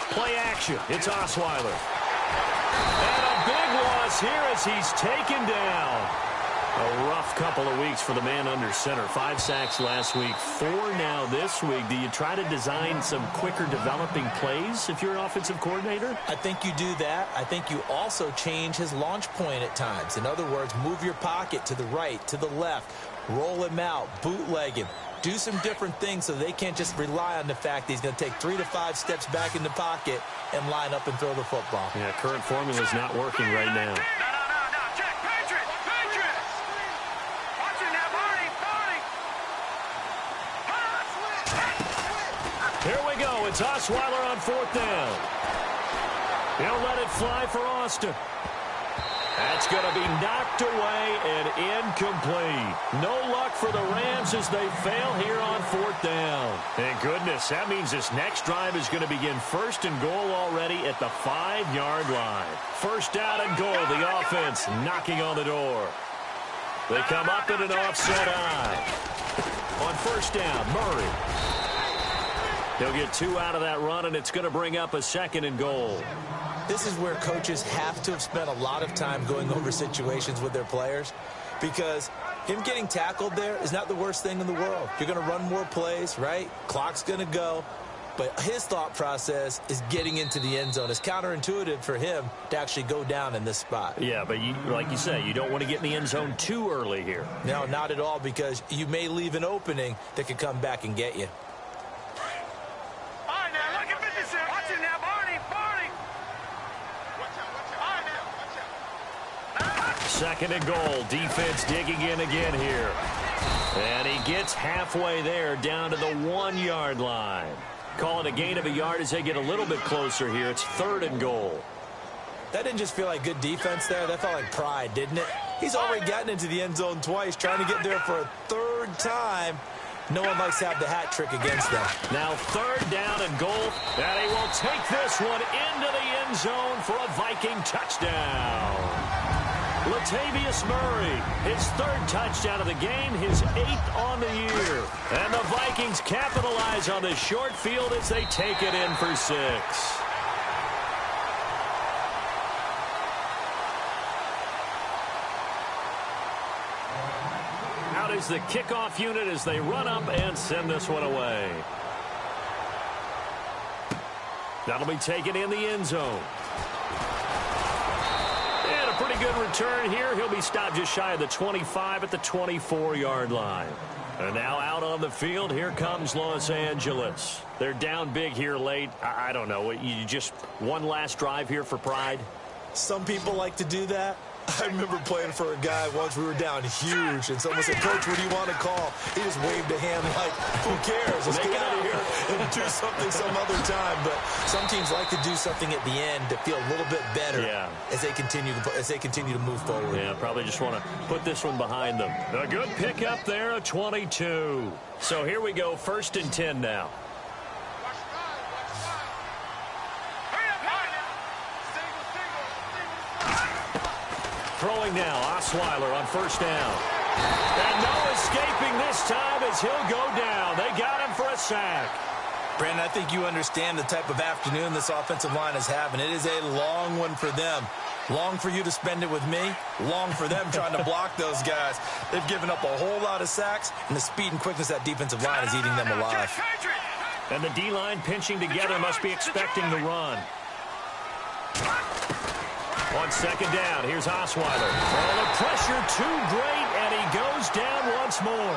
Play action. It's Osweiler. And a big loss here as he's taken down. A rough couple of weeks for the man under center. 5 sacks last week, 4 now this week. Do you try to design some quicker developing plays if you're an offensive coordinator? I think you do that. I think you also change his launch point at times. In other words, move your pocket to the right, to the left, roll him out, bootleg him. Do some different things so they can't just rely on the fact that he's going to take 3 to 5 steps back in the pocket and line up and throw the football. Yeah, current formula is not working right now. Here we go. It's Osweiler on 4th down. He'll let it fly for Austin. That's going to be knocked away and incomplete. No luck for the Rams as they fail here on 4th down. Thank goodness. That means this next drive is going to begin 1st and goal already at the 5-yard line. 1st down and goal. The offense knocking on the door. They come up in an offset eye. On 1st down, Murray. He'll get 2 out of that run, and it's going to bring up a 2nd and goal. This is where coaches have to have spent a lot of time going over situations with their players, because him getting tackled there is not the worst thing in the world. You're going to run more plays, right? Clock's going to go. But his thought process is getting into the end zone. It's counterintuitive for him to actually go down in this spot. Yeah, but like you say, you don't want to get in the end zone too early here. No, not at all, because you may leave an opening that could come back and get you. Second and goal. Defense digging in again here. And he gets halfway there, down to the 1-yard line. Call it a gain of a yard as they get a little bit closer here. It's 3rd and goal. That didn't just feel like good defense there. That felt like pride, didn't it? He's already gotten into the end zone twice, trying to get there for a 3rd time. No one likes to have the hat trick against them. Now 3rd down and goal, and he will take this one into the end zone for a Viking touchdown. Latavius Murray, his 3rd touchdown of the game, his 8th on the year. And the Vikings capitalize on this short field as they take it in for 6. Out is the kickoff unit as they run up and send this one away. That'll be taken in the end zone. And a pretty good return here. He'll be stopped just shy of the 25 at the 24-yard line. And now out on the field, here comes Los Angeles. They're down big here late. I don't know. You just one last drive here for pride? Some people like to do that. I remember playing for a guy once. We were down huge, and someone said, "Coach, what do you want to call?" He just waved a hand like, "Who cares? Let's get out of here and do something some other time." But some teams like to do something at the end to feel a little bit better as they continue to move forward. Yeah, probably just want to put this one behind them. A good pickup there, a 22. So here we go, 1st and 10 now. Throwing now, Osweiler on 1st down. And no escaping this time as he'll go down. They got him for a sack. Brandon, I think you understand the type of afternoon this offensive line is having. It is a long one for them. Long for you to spend it with me. Long for them trying to block those guys. They've given up a whole lot of sacks, and the speed and quickness of that defensive line is eating them alive. And the D-line pinching together must be expecting the run. On 2nd down, here's Osweiler. Oh, the pressure too great, and he goes down once more.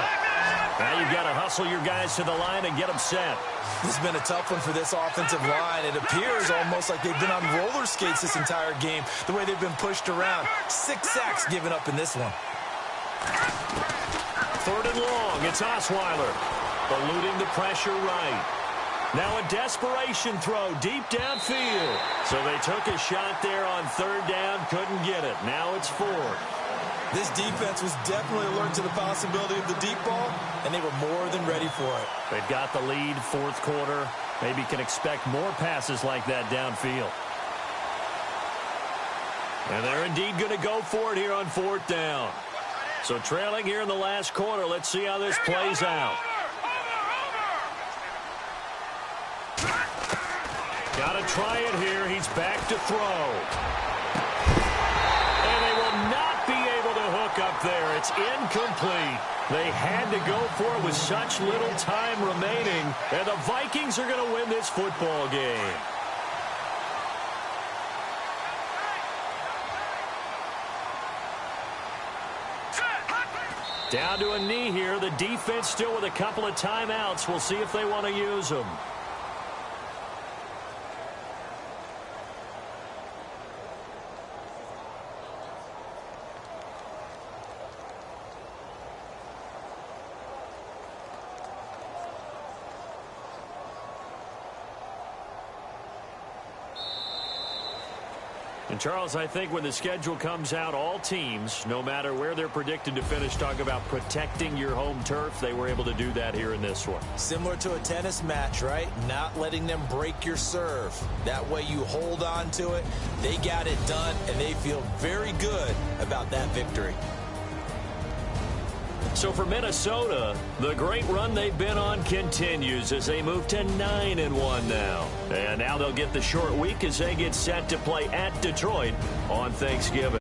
Now you've got to hustle your guys to the line and get them set. This has been a tough one for this offensive line. It appears almost like they've been on roller skates this entire game, the way they've been pushed around. 6 sacks given up in this one. 3rd and long, it's Osweiler. Eluding the pressure right. Now a desperation throw deep downfield. So they took a shot there on 3rd down, couldn't get it. Now it's 4th. This defense was definitely alert to the possibility of the deep ball, and they were more than ready for it. They've got the lead, 4th quarter. Maybe can expect more passes like that downfield. And they're indeed going to go for it here on 4th down. So trailing here in the last quarter, let's see how this plays out. Got to try it here. He's back to throw. And they will not be able to hook up there. It's incomplete. They had to go for it with such little time remaining. And the Vikings are going to win this football game. Down to a knee here. The defense still with a couple of timeouts. We'll see if they want to use them. And Charles, I think when the schedule comes out, all teams, no matter where they're predicted to finish, talk about protecting your home turf. They were able to do that here in this one. Similar to a tennis match, right? Not letting them break your serve. That way you hold on to it. They got it done, and they feel very good about that victory. So for Minnesota, the great run they've been on continues as they move to 9-1 now. And now they'll get the short week as they get set to play at Detroit on Thanksgiving.